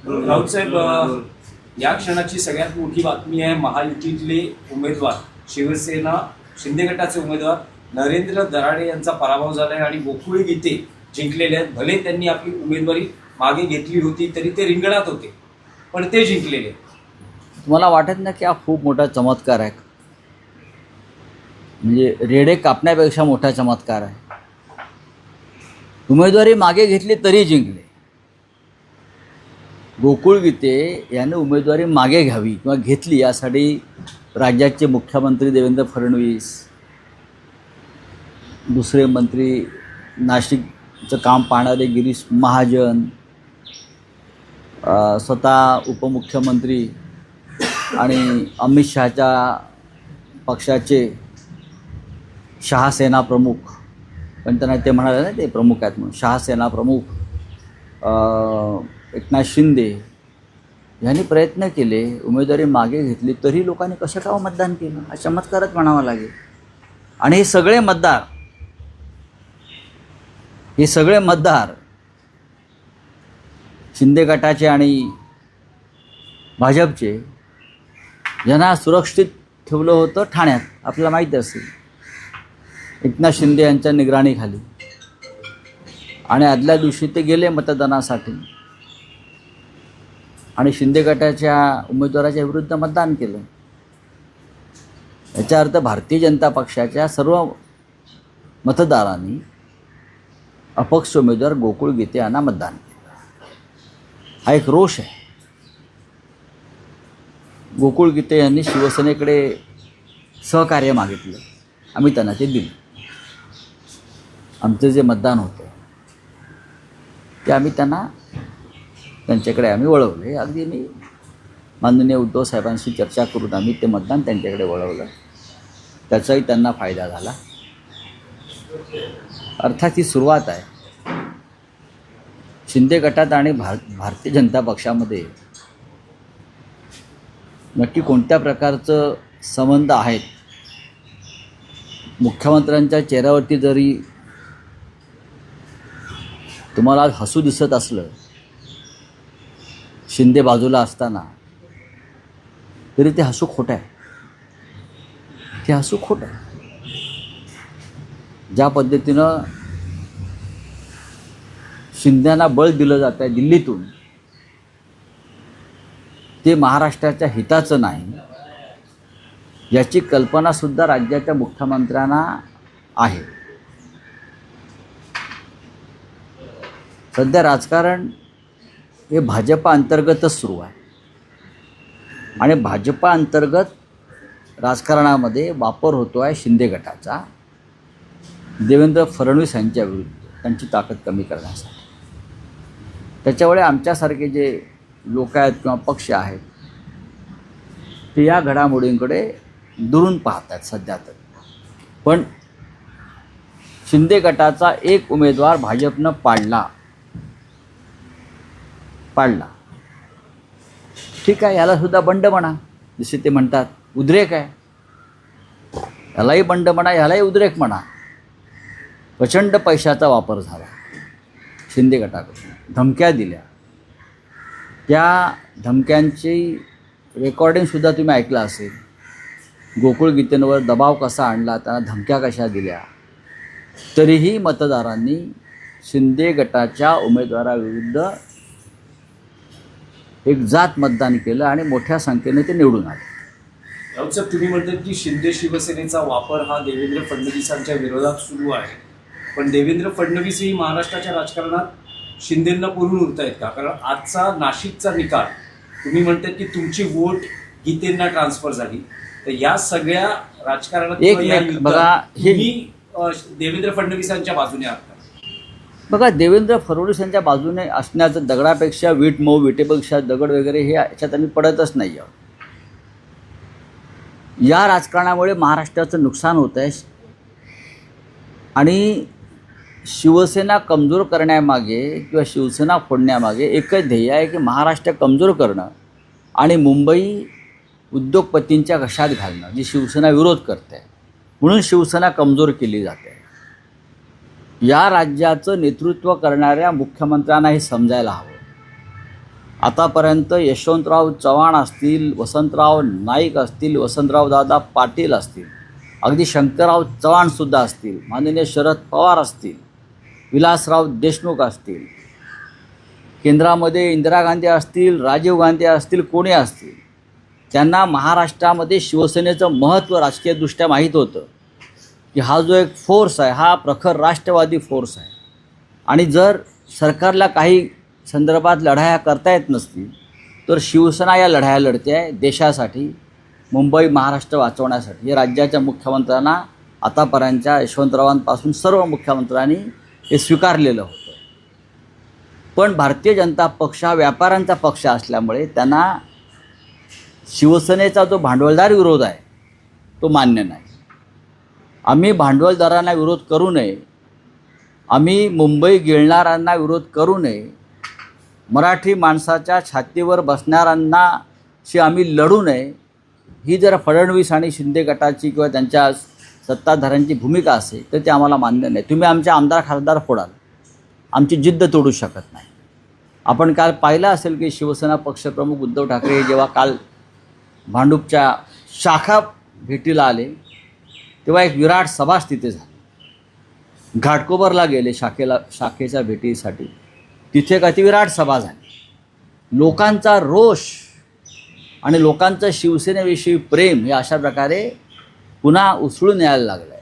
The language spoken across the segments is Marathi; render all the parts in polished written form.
राऊत साहेब, या क्षणाची सगळ्यात मोठी बातमी आहे महायुतीतले उमेदवार शिवसेना शिंदे गटाचे उमेदवार नरेंद्र दराडे यांचा पराभव झाला आहे आणि गोकुळ गीते जिंकलेले आहेत. भले त्यांनी आपली उमेदवारी मागे घेतली होती तरी ते रिंगणात होते, पण ते जिंकलेले. तुम्हाला वाटत ना की हा खूप मोठा चमत्कार आहे? म्हणजे रेडे कापण्यापेक्षा मोठा चमत्कार आहे. उमेदवारी मागे घेतली तरी जिंकले. गोकुळ गीते यांनी उमेदवारी मागे घ्यावी किंवा घेतली यासाठी राज्याचे मुख्यमंत्री देवेंद्र फडणवीस, दुसरे मंत्री नाशिकचं काम पाहणारे गिरीश महाजन, स्वतः उपमुख्यमंत्री आणि अमित शहाच्या पक्षाचे शहासेना प्रमुख, पण त्यांना ते म्हणाले ना ते प्रमुख आहेत म्हणून, शहासेना प्रमुख एकनाथ शिंदे यांनी प्रयत्न केले, उमेदवारी मागे घेतली तरी लोकांनी कसं काय मतदान केलं? हा चमत्कारच म्हणावा लागेल. आणि हे सगळे मतदार शिंदे गटाचे आणि भाजपचे, ज्यांना सुरक्षित ठेवलं होतं ठाण्यात, आपल्याला माहिती असेल, एकनाथ शिंदे यांच्या निगराणीखाली, आणि आदल्या दिवशी ते गेले मतदानासाठी आणि शिंदे गटाच्या उमेदवाराच्या विरुद्ध मतदान केलं. याचा अर्थ भारतीय जनता पक्षाच्या सर्व मतदारांनी अपक्ष उमेदवार गोकुळ गीते यांना मतदान केलं. हा एक रोष आहे. गोकुळ गीते यांनी शिवसेनेकडे सहकार्य मागितलं, आम्ही त्यांना ते दिलं. आमचं जे मतदान होतं ते आम्ही त्यांच्याकडे आम्ही वळवले. अगदी मी माननीय उद्धव साहेबांशी चर्चा करून आम्ही ते मतदान त्यांच्याकडे वळवलं. त्याचाही त्यांना फायदा झाला. अर्थात ही सुरुवात आहे. शिंदे गटात आणि भारतीय जनता पक्षामध्ये नक्की कोणत्या प्रकारचं संबंध आहेत? मुख्यमंत्र्यांच्या चेहऱ्यावरती जरी तुम्हाला आज हसू दिसत असलं शिंदे बाजूला असताना, तरी ते हसू खोटं आहे. ते हसू खोटं आहे. ज्या पद्धतीनं शिंद्यांना बळ दिलं जात आहे दिल्लीतून, ते महाराष्ट्राच्या हिताचं नाही याची कल्पनासुद्धा राज्याच्या मुख्यमंत्र्यांना आहे. सध्या राजकारण हे भाजपा अंतर्गतच सुरू आहे आणि भाजपा अंतर्गत राजकारणामध्ये वापर होतो आहे शिंदे गटाचा देवेंद्र फडणवीस यांच्या विरुद्ध, त्यांची ताकद कमी करण्यासाठी. त्याच्यामुळे आमच्यासारखे जे लोक आहेत किंवा पक्ष आहेत ते या घडामोडींकडे दुरून पाहत आहेत सध्या तर. पण शिंदे गटाचा एक उमेदवार भाजपनं पाडला, ठीक आहे, यालासुद्धा बंड म्हणा, जसे ते म्हणतात उद्रेक आहे, यालाही बंड म्हणा, यालाही उद्रेक म्हणा. प्रचंड पैशाचा वापर झाला शिंदे गटाकडून, धमक्या दिल्या. त्या धमक्यांची रेकॉर्डिंगसुद्धा तुम्ही ऐकलं असेल. गोकुळ गीतेंवर दबाव कसा आणला, त्यांना धमक्या कशा दिल्या. तरीही मतदारांनी शिंदे गटाच्या उमेदवाराविरुद्ध एक जात मतदान केलं आणि मोठ्या संख्येने ते निवडून आले. राऊत साहेब, तुम्ही म्हणतात की शिंदे शिवसेनेचा वापर हा देवेंद्र फडणवीसांच्या विरोधात सुरू आहे, पण देवेंद्र फडणवीसही महाराष्ट्राच्या राजकारणात शिंदेंना पुरून उरतायत का? कारण आजचा नाशिकचा निकाल, तुम्ही म्हणतात की तुमची वोट गीतेंना ट्रान्सफर झाली, तर या सगळ्या राजकारणात एक बघा, तुम्ही देवेंद्र फडणवीसांच्या बाजूने आहात. बघा, देवेंद्र फडणवीस यांच्या बाजूने असण्याचं, दगडापेक्षा वीट मऊ, विटेपेक्षा दगड वगैरे हे याच्यात आम्ही पडतच नाही आहोत. या राजकारणामुळे महाराष्ट्राचं नुकसान होत आहे आणि शिवसेना कमजोर करण्यामागे किंवा शिवसेना फोडण्यामागे एकच ध्येय आहे की महाराष्ट्र कमजोर करणं आणि मुंबई उद्योगपतींच्या घशात घालणं, जी शिवसेना विरोध करते. म्हणून शिवसेना कमजोर केली जाते. या राज्याचं नेतृत्व करणाऱ्या मुख्यमंत्र्यांना हे समजायला हवं आतापर्यंत यशवंतराव चव्हाण असतील, वसंतराव नाईक असतील, वसंतराव दादा पाटील असतील, अगदी शंकरराव चव्हाणसुद्धा असतील, माननीय शरद पवार असतील, विलासराव देशमुख असतील, केंद्रामध्ये इंदिरा गांधी असतील, राजीव गांधी असतील, कोणी असतील, त्यांना महाराष्ट्रामध्ये शिवसेनेचं महत्त्व राजकीयदृष्ट्या माहीत होतं की हा जो एक फोर्स आहे हा प्रखर राष्ट्रवादी फोर्स आहे आणि जर सरकारला काही संदर्भात लढाया करता येत नसतील तर शिवसेना या लढाया लढते आहे देशासाठी, मुंबई महाराष्ट्र वाचवण्यासाठी. हे राज्याच्या मुख्यमंत्र्यांना आतापर्यंतच्या यशवंतरावांपासून सर्व मुख्यमंत्र्यांनी हे स्वीकारलेलं होतं. पण भारतीय जनता पक्ष हा व्यापाऱ्यांचा पक्ष असल्यामुळे त्यांना शिवसेनेचा जो भांडवलदार विरोध आहे तो मान्य नाही. आम्ही भांडवलदारांना विरोध करू नये, आम्ही मुंबई गिळणाऱ्यांना विरोध करू नये, मराठी माणसाच्या छातीवर बसणाऱ्यांनाशी आम्ही लढू नये, ही जर फडणवीस आणि शिंदे गटाची किंवा त्यांच्या सत्ताधाऱ्यांची भूमिका असेल तर ते आम्हाला मान्य नाही. तुम्ही आमचे आमदार खासदार फोडाल, आमची जिद्द तोडू शकत नाही. आपण काल पाहिलं असेल की शिवसेना पक्षप्रमुख उद्धव ठाकरे जेव्हा काल भांडूपच्या शाखा भेटीला आले तेव्हा एक विराट सभाच तिथे झाली. घाटकोपरला गेले शाखेच्या भेटीसाठी, तिथे एक अतिविराट सभा झाली. लोकांचा रोष आणि लोकांचं शिवसेनेविषयी प्रेम हे अशा प्रकारे पुन्हा उसळून यायला लागलं आहे.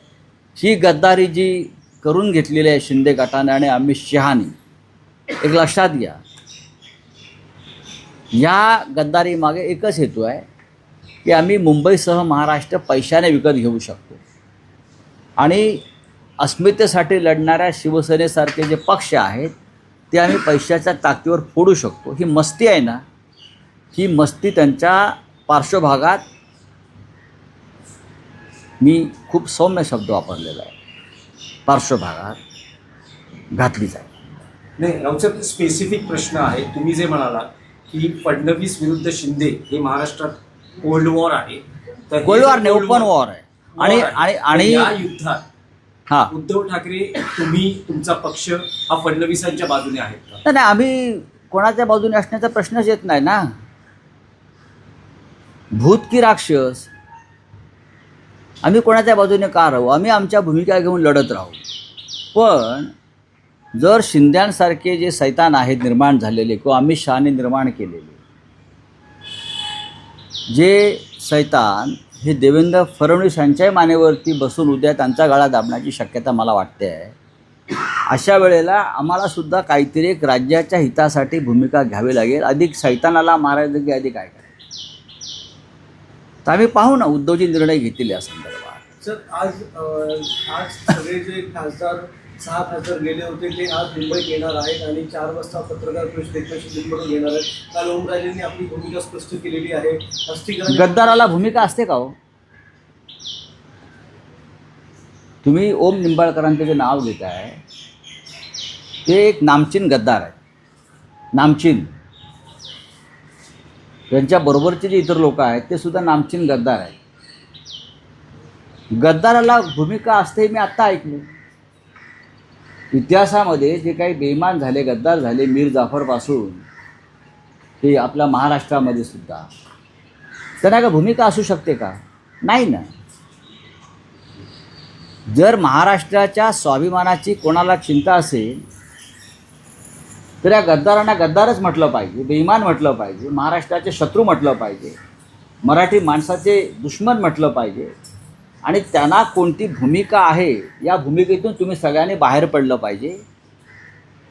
ही गद्दारी जी करून घेतलेली आहे शिंदे गटाने आणि अमित शहानी, एक लक्षात घ्या, या गद्दारीमागे एकच हेतू आहे की आम्ही मुंबईसह महाराष्ट्र पैशाने विकत घेऊ शकतो आणि अस्मितेसाठी लढणाऱ्या शिवसेनेसारखे जे पक्ष आहेत ते आम्ही पैशाच्या ताकदीवर फोडू शकतो. ही मस्ती आहे ना, ही मस्ती त्यांच्या पार्श्वभागात, मी खूप सौम्य शब्द वापरलेला आहे, पार्श्वभागात घातली जाईल. नाही राऊसाहेब, स्पेसिफिक प्रश्न आहे. तुम्ही जे म्हणाला की फडणवीस विरुद्ध शिंदे हे महाराष्ट्रात कोल्ड वॉर आहे, तर कोल्ड वॉर नाही, ओपन वॉर आहे. आणि आणि आणि या युद्धात हां, उद्धव ठाकरे, तुम्ही, तुमचा पक्ष हा फडणवीसांच्या बाजूने आहेत का? नाही, आम्ही कोणाच्या बाजूने असण्याचा प्रश्नच येत नाही ना. भूत की राक्षस, आम्ही कोणाच्या बाजूने का राहू? आम्ही आमच्या भूमिका घेऊन लढत राहू. पण जर शिंद्यांसारखे जे सैतान आहेत निर्माण झालेले किंवा अमित शहाने निर्माण केलेले जे सैतान हे देवेंद्र फडणवीस यांच्याही मानेवरती बसून उद्या त्यांचा गळा दाबण्याची शक्यता मला वाटते आहे. अशा वेळेला आम्हालासुद्धा काहीतरी एक राज्याच्या हितासाठी भूमिका घ्यावी लागेल. अधिक सैतानाला मारायचं की अधिक काय करायचं, तर आम्ही पाहू ना उद्धवजी निर्णय घेतील या संदर्भात. सर, आज सगळे जे खासदार 6 खासदार गेले होते ते आज मुंबईत येणार आहेत आणि 4 वाजता पत्रकार परिषदेत दिल्लीवरून घेणार आहेत. काल ओमराजेंनी आपली भूमिका स्पष्ट केलेली आहे. गद्दाराला भूमिका असते का हो? तुम्ही ओम निंबाळकरांचं जे नाव घेत आहे ते एक नामचीन गद्दार आहे, नामचीन. त्यांच्या बरोबरचे जे इतर लोक आहेत ते सुद्धा नामचीन गद्दार आहेत. गद्दाराला भूमिका असते मी आत्ता ऐकले. इतिहासामध्ये जे काही बेईमान झाले, गद्दार झाले, मीर जाफरपासून ते आपल्या महाराष्ट्रामध्ये सुद्धा, त्यांना का भूमिका असू शकते का? नाही ना. जर महाराष्ट्राच्या स्वाभिमानाची कोणाला चिंता असेल तर या गद्दारांना गद्दारच म्हटलं पाहिजे, बेईमान म्हटलं पाहिजे, महाराष्ट्राचे शत्रू म्हटलं पाहिजे, मराठी माणसाचे दुश्मन म्हटलं पाहिजे. आणि त्यांना कोणती भूमिका आहे या भूमिकेतून तुम्ही सगळ्यांनी बाहेर पडलं पाहिजे.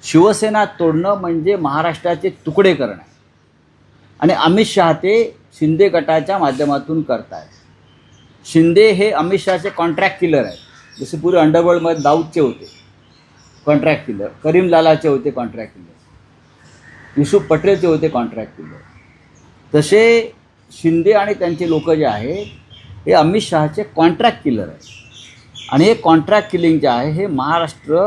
शिवसेना तोडणं म्हणजे महाराष्ट्राचे तुकडे करणं आणि अमित शहा ते शिंदे गटाच्या माध्यमातून करत आहेत. शिंदे हे अमित शहाचे कॉन्ट्रॅक्ट किलर आहेत. जसे पूर्वी अंडरवर्ल्डमध्ये दाऊदचे होते कॉन्ट्रॅक्ट किलर, करीम लालाचे होते कॉन्ट्रॅक्ट किलर, युसुफ पटेलचे होते कॉन्ट्रॅक्ट किलर, तसे शिंदे आणि त्यांचे लोक जे आहेत हे अमित शहाचे कॉन्ट्रॅक्ट किलर आहेत. आणि हे कॉन्ट्रॅक्ट किलिंग जे आहे हे महाराष्ट्र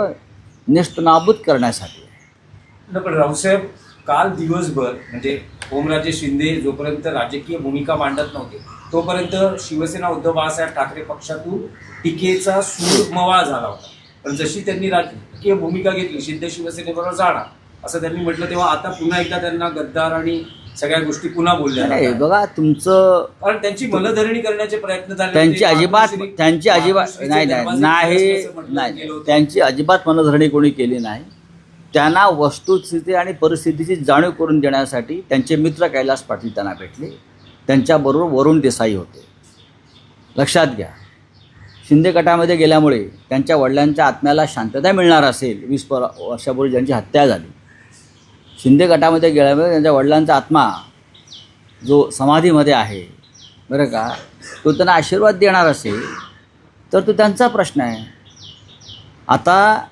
नेस्तनाबूत करण्यासाठी आहे. पण रावसाहेब, काल दिवसभर म्हणजे ओमराजे शिंदे जोपर्यंत राजकीय भूमिका मांडत नव्हते तोपर्यंत शिवसेना उद्धव बाळासाहेब ठाकरे पक्षातून टीकेचा सूर मवाळ झाला होता. पण जशी त्यांनी राजकीय भूमिका घेतली, शिंदे शिवसेनेबरोबर जाणार, असं त्यांनी म्हटलं, तेव्हा आता पुन्हा एकदा त्यांना गद्दार आणि सगळ्या गोष्टी पुन्हा बोलल्या नाही जातात. बघा तुमचं कारण त्यांची मनधरणी करण्याचे प्रयत्न झाले. त्यांची ते अजिबात मातोश्री- त्यांची अजिबात मातोश्रीचे नाही दरवाजे नाही उघडले नाही असं म्हटलं नाही गेलं होतं. त्यांची अजिबात मनधरणी कोणी केली नाही. त्यांना वस्तुस्थिती आणि परिस्थितीची जाणीव करून देण्यासाठी त्यांचे मित्र कैलास पाटील त्यांना भेटले. त्यांच्याबरोबर वरुण देसाई होते. लक्षात घ्या, शिंदे गटामध्ये गेल्यामुळे त्यांच्या वडिलांच्या आत्म्याला शांतता मिळणार असेल. 20 वर्षापूर्वी ज्यांची हत्या झाली, शिंदे गटामध्ये गेल्यामुळे त्यांच्या वडिलांचा आत्मा जो समाधीमध्ये आहे बरं का, तो त्यांना आशीर्वाद देणार असेल तर तो त्यांचा प्रश्न आहे. आता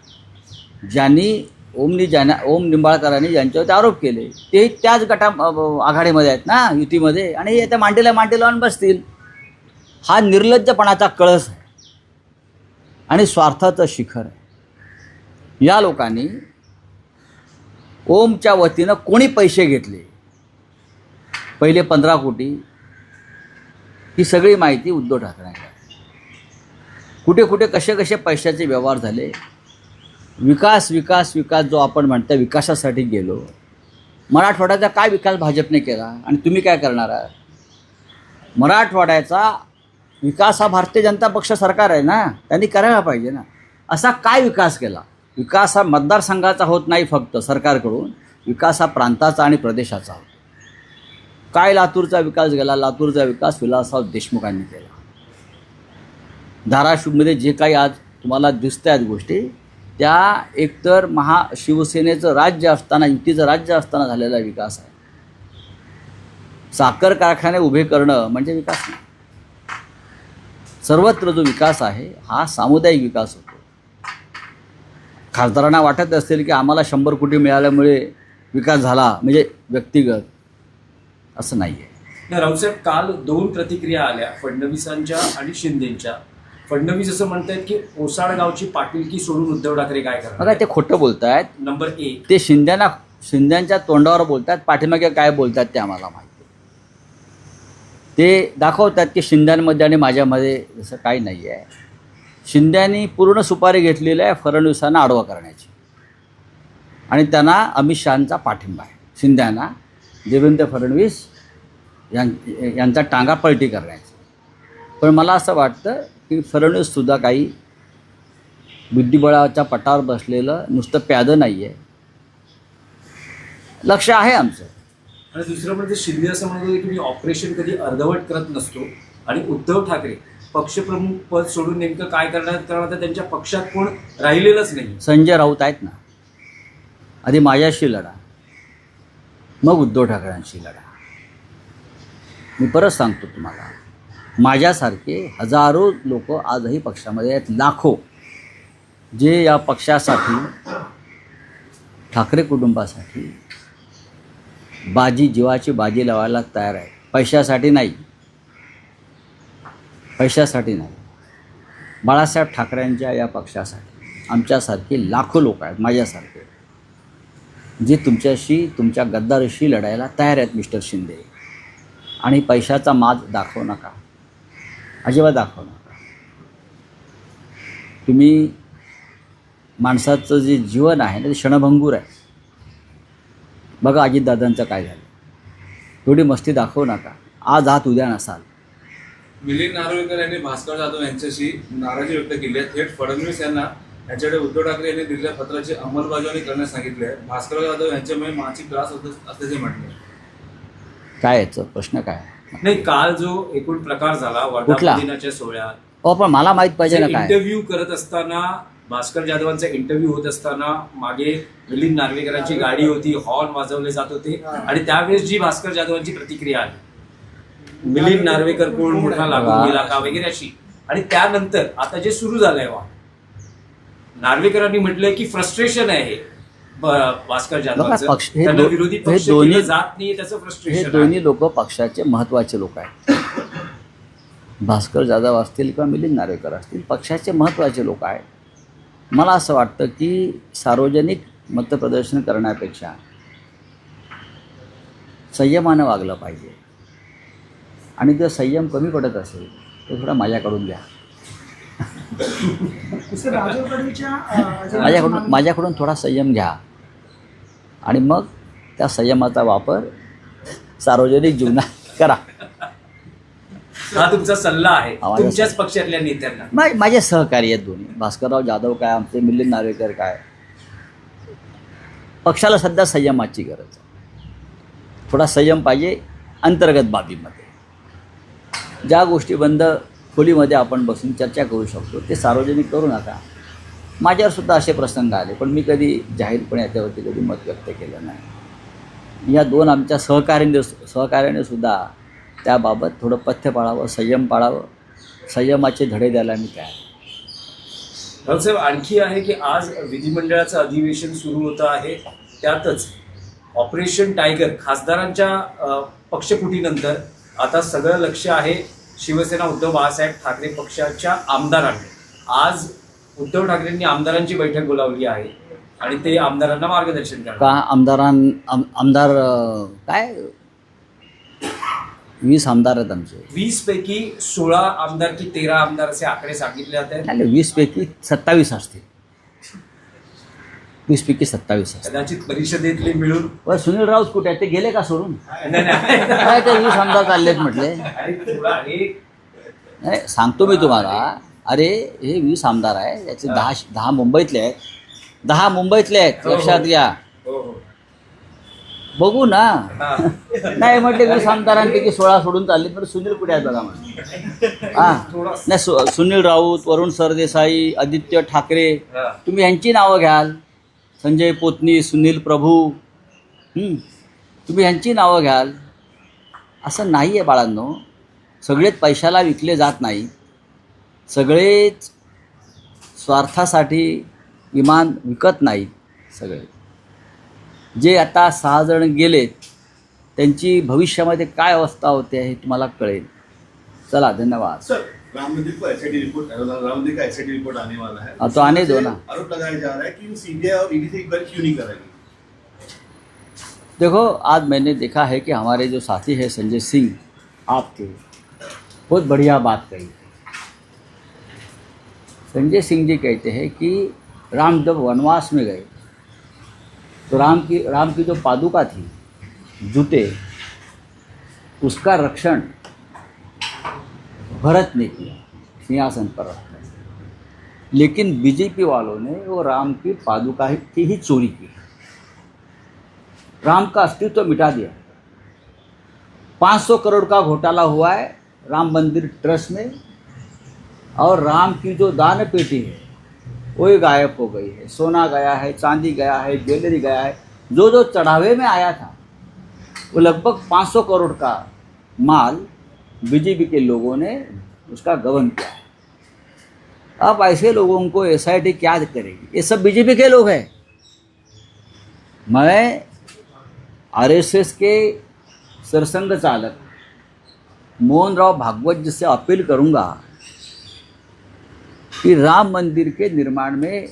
ज्यांनी ओम निंबाळकरांनी ज्यांच्यावरती आरोप केले ते त्याच आघाडीमध्ये आहेत ना, युतीमध्ये, आणि हे त्या मांडीला लावून बसतील. हा निर्लज्जपणाचा कळस आहे आणि स्वार्थाचं शिखर आहे. या लोकांनी ओमच्या वतीनं कोणी पैसे घेतले, पहिले 15 कोटी, ही सगळी माहिती उद्धव ठाकरेंना. कुठे कुठे कसे कसे पैशाचे व्यवहार झाले. विकास विकास विकास जो आपण म्हणतो, विकासासाठी गेलो. मराठवाड्याचा काय विकास भाजपने केला आणि तुम्ही काय करणार आहात? मराठवाड्याचा विकास हा भारतीय जनता पक्ष सरकार आहे ना, त्यांनी करायला पाहिजे ना. असा काय विकास केला? विकास हा मतदारसंघाचा होत नाही फक्त सरकारकडून, विकास हा प्रांताचा आणि प्रदेशाचा होतो. काय लातूरचा विकास गेला? लातूरचा विकास विलासराव देशमुखांनी केला. धाराशिवमध्ये जे काही आज तुम्हाला दिसत आहेत गोष्टी, त्या एकतर शिवसेनेचं राज्य असताना, युतीचं राज्य असताना झालेला विकास आहे. साखर कारखाने उभे करणं म्हणजे विकास नाही. सर्वत्र जो विकास आहे हा सामुदायिक विकास होतो. खासदारांना वाटत असेल की आम्हाला 100 कोटी मिळाल्यामुळे विकास झाला म्हणजे व्यक्तिगत, असं नाही आहे. राऊतसाहेब, काल 2 प्रतिक्रिया आल्या फडणवीसांच्या आणि शिंदेंच्या. फडणवीस असं म्हणतायत की ओसाड गावची पाटीलकी सोडून उद्धव ठाकरे काय करणार? बघा, ते खोटं बोलत आहेत. नंबर 1, ते शिंद्यांच्या तोंडावर बोलतात, पाठीमागे काय बोलतात ते आम्हाला माहिती. ते दाखवतात की शिंद्यांमध्ये आणि माझ्यामध्ये जसं काही नाही आहे. शिंद्यांनी पूर्ण सुपारी घेतलेली आहे फडणवीसांना आडवा करण्याची, आणि त्यांना अमित शहांचा पाठिंबा आहे. शिंद्यांना देवेंद्र फडणवीस यांचा टांगा पलटी करण्याचा. पण मला असं वाटतं की फडणवीससुद्धा काही बुद्धिबळाच्या पटावर बसलेलं नुसतं प्यादं नाही आहे. लक्ष आहे आमचं. आणि दुसरं म्हणजे शिंदे असं म्हणत होते की मी ऑपरेशन कधी अर्धवट करत नसतो, आणि उद्धव ठाकरे पक्षप्रमुख पद सोडून नेमकं काय करणार, कारण आता त्यांच्या पक्षात कोण राहिलेलंच नाही. संजय राऊत आहेत ना, आधी माझ्याशी लढा, मग उद्धव ठाकरेंशी लढा. मी परत सांगतो तुम्हाला, माझ्यासारखे हजारो लोक आजही पक्षामध्ये आहेत, लाखो, जे या पक्षासाठी, ठाकरे कुटुंबासाठी जीवाची बाजी लावायला तयार आहे. पैशासाठी नाही, पैशासाठी नाही. बाळासाहेब ठाकरेंच्या या पक्षासाठी आमच्यासारखे लाखो लोक आहेत, माझ्यासारखे, जे तुमच्या गद्दारीशी लढायला तयार आहेत. मिस्टर शिंदे, आणि पैशाचा माज दाखवू नका, अजिबात दाखवू नका. तुम्ही माणसाचं जे जीवन आहे ना, ते क्षणभंगूर आहे. बघा अजितदादांचं काय झालं. थोडी मस्ती दाखवू नका. आज आहात, उद्या नसाल. मिलिंद नार्वेकर यांनी भास्कर जाधव यांच्याशी नाराजी व्यक्त केली आहे. थेट फडणवीस यांना यांच्याकडे उद्धव ठाकरे यांनी दिलेल्या पत्राची अंमलबजावणी करण्यास सांगितले आहे. भास्कर जाधव यांच्यामुळे मानसिक त्रास होत असल्याचे म्हटले. काय याचं प्रश्न काय? नाही, काल जो एकूण प्रकार झाला वर्धापन सोहळ्यात, पण मला माहीत पाहिजे ना काय. इंटरव्ह्यू करत असताना, भास्कर जाधवांचा इंटरव्ह्यू होत असताना मागे मिलिंद नार्वेकरांची गाडी होती, हॉर्न वाजवले जात होते, आणि त्यावेळेस जी भास्कर जाधवांची प्रतिक्रिया आली, मिलिंद नार्वेकर कोण, मोठा लागून गेला का वगैरे अशी. आणि त्यानंतर आता जे सुरू झालंय, नार्वेकरांनी म्हटलंय की फ्रस्ट्रेशन आहे भास्कर जाधवांचं, त्यांना विरोधी पक्ष केलं जात नाही, त्याचं फ्रस्ट्रेशन. हे दोन्ही लोक पक्षाचे महत्त्वाचे लोक आहेत. भास्कर जाधव असतील किंवा मिलिंद नार्वेकर असतील, पक्षाचे महत्त्वाचे लोक आहेत. मला असं वाटतं की सार्वजनिक मतप्रदर्शन करण्यापेक्षा संयमानं वागलं पाहिजे. आणि जर संयम कमी पडत असेल तर थोडा माझ्याकडून घ्या. माझ्याकडून थोडा संयम घ्या. आणि मग त्या संयमाचा वापर सार्वजनिक जीवनात करा. हा तुमचा सल्ला आहे आम्हाला तुमच्याच पक्षातल्या नेत्यांना. माझे सहकारी आहेत दोन्ही, भास्करराव जाधव काय, आमचे मिलिंद नार्वेकर काय. पक्षाला सध्या संयमाची गरज आहे. थोडा संयम पाहिजे अंतर्गत बाबीमध्ये. ज्या गोष्टी बंद खोलीमध्ये आपण बसून चर्चा करू शकतो ते सार्वजनिक करू नका. माझ्यावरसुद्धा असे प्रसंग आले, पण मी कधी जाहीरपणे याच्यावरती कधी मत व्यक्त केलं नाही. या दोन आमच्या सहकार्याने सुद्धा त्याबाबत थोडं पथ्य पाळावं, संयम पाळावं. संयमाचे धडे द्यायला मी काय. रावसाहेब, आणखी आहे की आज विधिमंडळाचं अधिवेशन सुरू होतं आहे, त्यातच ऑपरेशन टायगर खासदारांच्या पक्षफुटीनंतर आता सगळं लक्ष आहे शिवसेना उद्धव बाळासाहेब ठाकरे पक्षाच्या आमदारांनी. आज उद्धव ठाकरेंनी आमदारांची बैठक बोलावली आहे आणि ते आमदारांना मार्गदर्शन करणार. का आमदार काय 20 आमदार आहेत आमचे. 20 पैकी 16 आमदार की 13 आमदार असे आकडे सांगितले जाते. नाही, 20 पैकी 27 असतील. 20 पैकी 27 असतील. कदाचित परिषदेतले मिळून. पण सुनील राऊत कुठे आहेत? ते गेले का सोडून? नाही. काय ते 20 आमदार चाललेत म्हटले. आणि थोडा एक नाही, सांगतो मी तुम्हाला. अरे हे 20 आमदार आहे, याचे 10 मुंबईतले आहेत. 10 मुंबईतले आहेत, लक्षात घ्या. हो हो बघू ना. हा. नाही म्हटले 20 आमदारांपैकी 16 सोडून चालले, तर सुनील कुठे आहेत बघा म्हणे. हां नाही, सुनील राऊत, वरुण सरदेसाई, आदित्य ठाकरे, हा. तुम्ही यांची नावं घ्याल. संजय पोतनी, सुनील प्रभू, तुम्ही यांची नावं घ्याल. असं नाही आहे बाळांनो. सगळेच पैशाला विकले जात नाही. सगळेच स्वार्थासाठी विमान विकत नाहीत. सगळे जे आता 6 जण गेलेत त्यांची भविष्यामध्ये काय अवस्था होते हे तुम्हाला कळेल. चला, धन्यवाद. सर, राम मंदिर को एसआईटी रिपोर्ट, राम मंदिर का एसआईटी रिपोर्ट आने वाला है. तो आने दो ना. आरोप लगाया जा रहा है कि सीबीआई और ईडी से एक बार क्यों नहीं कराएगी. देखो, आज मैंने देखा है कि हमारे जो साथी हैं संजय सिंह आपके, बहुत बढ़िया बात कही. संजय सिंह जी कहते हैं कि राम जब वनवास में गए तो राम की जो पादुका थी, जूते, उसका रक्षण भरत ने किया सिंहासन पर रखकर. लेकिन बीजेपी वालों ने वो राम की पादुका की ही चोरी की. राम का अस्तित्व मिटा दिया. 500 करोड़ का घोटाला हुआ है राम मंदिर ट्रस्ट में, और राम की जो दान पेटी है वो ही गायब हो गई है. सोना गया है, चांदी गया है, ज्वेलरी गया है. जो चढ़ावे में आया था वो लगभग 500 करोड़ का माल बीजेपी के लोगों ने उसका गबन किया है. अब ऐसे लोगों को एसआईटी क्या करेगी? ये सब बीजेपी के लोग हैं. मैं आरएसएस के सरसंघ चालक मोहन राव भागवत जी से अपील करूंगा कि राम मंदिर के निर्माण में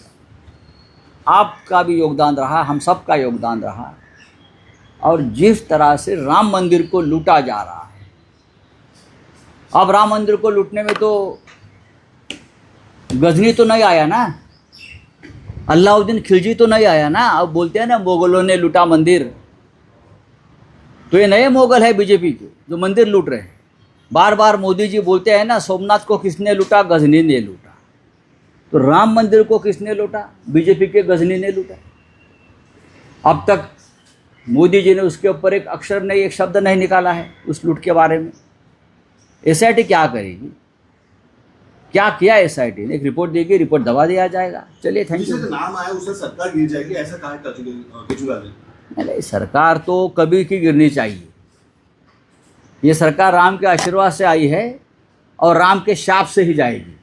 आपका भी योगदान रहा, हम सब का योगदान रहा. और जिस तरह से राम मंदिर को लूटा जा रहा है, अब राम मंदिर को लूटने में तो गजनी तो नहीं आया ना, अलाउद्दीन खिलजी तो नहीं आया ना. अब बोलते हैं ना मुगलों ने लूटा मंदिर, तो ये नए मुगल है बीजेपी के जो मंदिर लूट रहे हैं. बार बार मोदी जी बोलते हैं ना, सोमनाथ को किसने लूटा? गजनी ने लूटा. तो राम मंदिर को किसने लूटा? बीजेपी के गजनी ने लूटा. अब तक मोदी जी ने उसके ऊपर एक अक्षर नहीं, एक शब्द नहीं निकाला है उस लूट के बारे में. एसआईटी क्या करेगी? क्या किया एसआईटी ने? एक रिपोर्ट देगी, रिपोर्ट दबा दिया जाएगा. चलिए, थैंक यू. जिससे नाम आया उसे सरकार गिर जाएगी, ऐसा कहा केजरीवाल ने. नहीं, सरकार तो कभी की गिरनी चाहिए. ये सरकार राम के आशीर्वाद से आई है और राम के शाप से ही जाएगी.